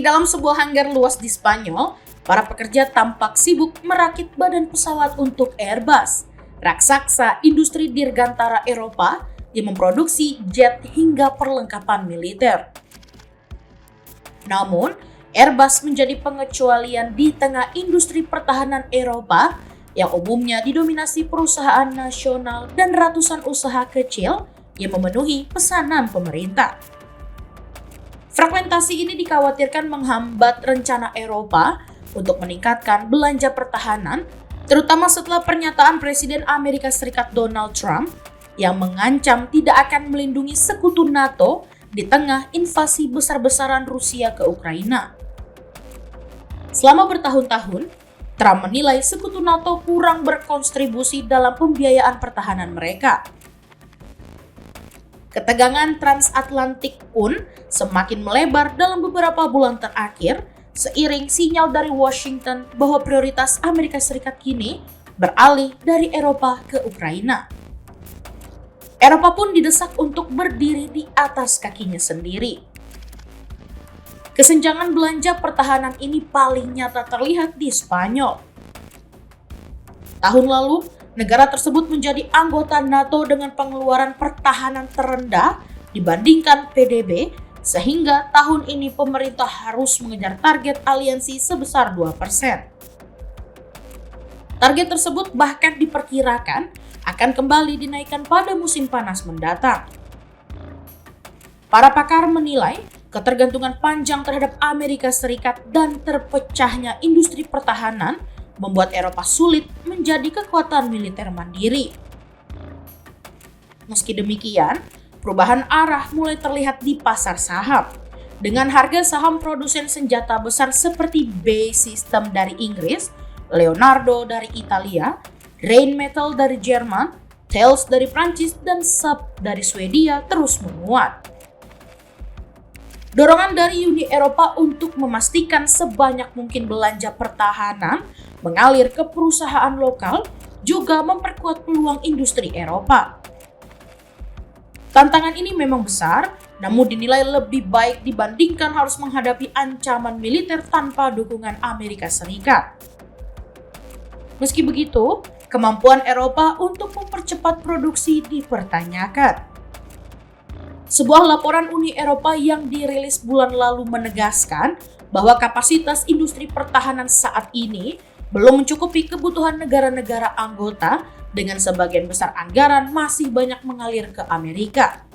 Di dalam sebuah hanggar luas di Spanyol, para pekerja tampak sibuk merakit badan pesawat untuk Airbus, raksasa industri dirgantara Eropa yang memproduksi jet hingga perlengkapan militer. Namun, Airbus menjadi pengecualian di tengah industri pertahanan Eropa yang umumnya didominasi perusahaan nasional dan ratusan usaha kecil yang memenuhi pesanan pemerintah. Fragmentasi ini dikhawatirkan menghambat rencana Eropa untuk meningkatkan belanja pertahanan, terutama setelah pernyataan Presiden Amerika Serikat Donald Trump yang mengancam tidak akan melindungi sekutu NATO di tengah invasi besar-besaran Rusia ke Ukraina. Selama bertahun-tahun, Trump menilai sekutu NATO kurang berkontribusi dalam pembiayaan pertahanan mereka. Ketegangan transatlantik pun semakin melebar dalam beberapa bulan terakhir seiring sinyal dari Washington bahwa prioritas Amerika Serikat kini beralih dari Eropa ke Ukraina. Eropa pun didesak untuk berdiri di atas kakinya sendiri. Kesenjangan belanja pertahanan ini paling nyata terlihat di Spanyol. Tahun lalu, negara tersebut menjadi anggota NATO dengan pengeluaran pertahanan terendah dibandingkan PDB, sehingga tahun ini pemerintah harus mengejar target aliansi sebesar 2%. Target tersebut bahkan diperkirakan akan kembali dinaikkan pada musim panas mendatang. Para pakar menilai ketergantungan panjang terhadap Amerika Serikat dan terpecahnya industri pertahanan membuat Eropa sulit menjadi kekuatan militer mandiri. Meski demikian, perubahan arah mulai terlihat di pasar saham, dengan harga saham produsen senjata besar seperti BAE Systems dari Inggris, Leonardo dari Italia, Rheinmetall dari Jerman, Thales dari Prancis, dan Saab dari Swedia terus menguat. Dorongan dari Uni Eropa untuk memastikan sebanyak mungkin belanja pertahanan mengalir ke perusahaan lokal juga memperkuat peluang industri Eropa. Tantangan ini memang besar, namun dinilai lebih baik dibandingkan harus menghadapi ancaman militer tanpa dukungan Amerika Serikat. Meski begitu, kemampuan Eropa untuk mempercepat produksi dipertanyakan. Sebuah laporan Uni Eropa yang dirilis bulan lalu menegaskan bahwa kapasitas industri pertahanan saat ini belum mencukupi kebutuhan negara-negara anggota, dengan sebagian besar anggaran masih banyak mengalir ke Amerika.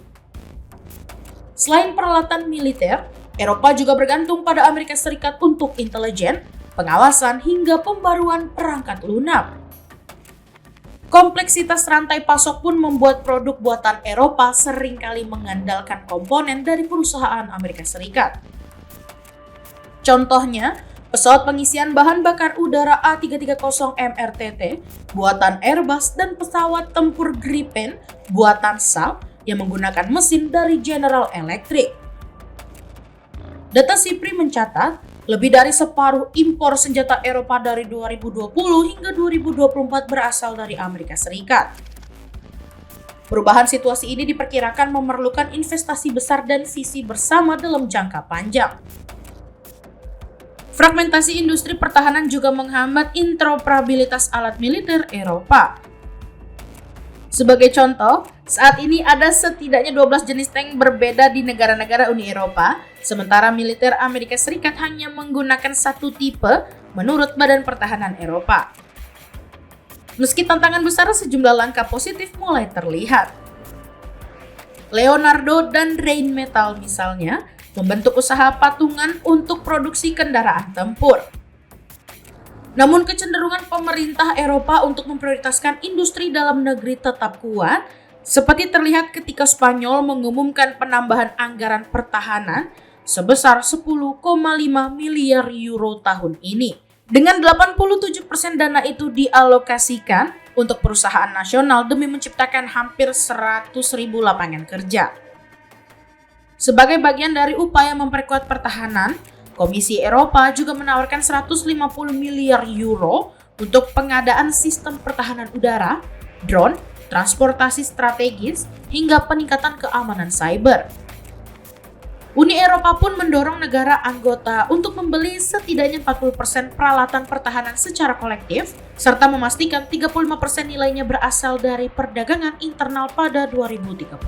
Selain peralatan militer, Eropa juga bergantung pada Amerika Serikat untuk intelijen, pengawasan, hingga pembaruan perangkat lunak. Kompleksitas rantai pasok pun membuat produk buatan Eropa seringkali mengandalkan komponen dari perusahaan Amerika Serikat. Contohnya, pesawat pengisian bahan bakar udara A330 MRTT buatan Airbus dan pesawat tempur Gripen buatan Saab yang menggunakan mesin dari General Electric. Data SIPRI mencatat, lebih dari separuh impor senjata Eropa dari 2020 hingga 2024 berasal dari Amerika Serikat. Perubahan situasi ini diperkirakan memerlukan investasi besar dan visi bersama dalam jangka panjang. Fragmentasi industri pertahanan juga menghambat interoperabilitas alat militer Eropa. Sebagai contoh, saat ini ada setidaknya 12 jenis tank berbeda di negara-negara Uni Eropa, sementara militer Amerika Serikat hanya menggunakan satu tipe menurut Badan Pertahanan Eropa. Meski tantangan besar, sejumlah langkah positif mulai terlihat. Leonardo dan Rheinmetall misalnya membentuk usaha patungan untuk produksi kendaraan tempur. Namun kecenderungan pemerintah Eropa untuk memprioritaskan industri dalam negeri tetap kuat, seperti terlihat ketika Spanyol mengumumkan penambahan anggaran pertahanan sebesar 10,5 miliar euro tahun ini. Dengan 87% dana itu dialokasikan untuk perusahaan nasional demi menciptakan hampir 100.000 lapangan kerja. Sebagai bagian dari upaya memperkuat pertahanan, Komisi Eropa juga menawarkan 150 miliar euro untuk pengadaan sistem pertahanan udara, drone, transportasi strategis, hingga peningkatan keamanan cyber. Uni Eropa pun mendorong negara anggota untuk membeli setidaknya 40% peralatan pertahanan secara kolektif, serta memastikan 35% nilainya berasal dari perdagangan internal pada 2030.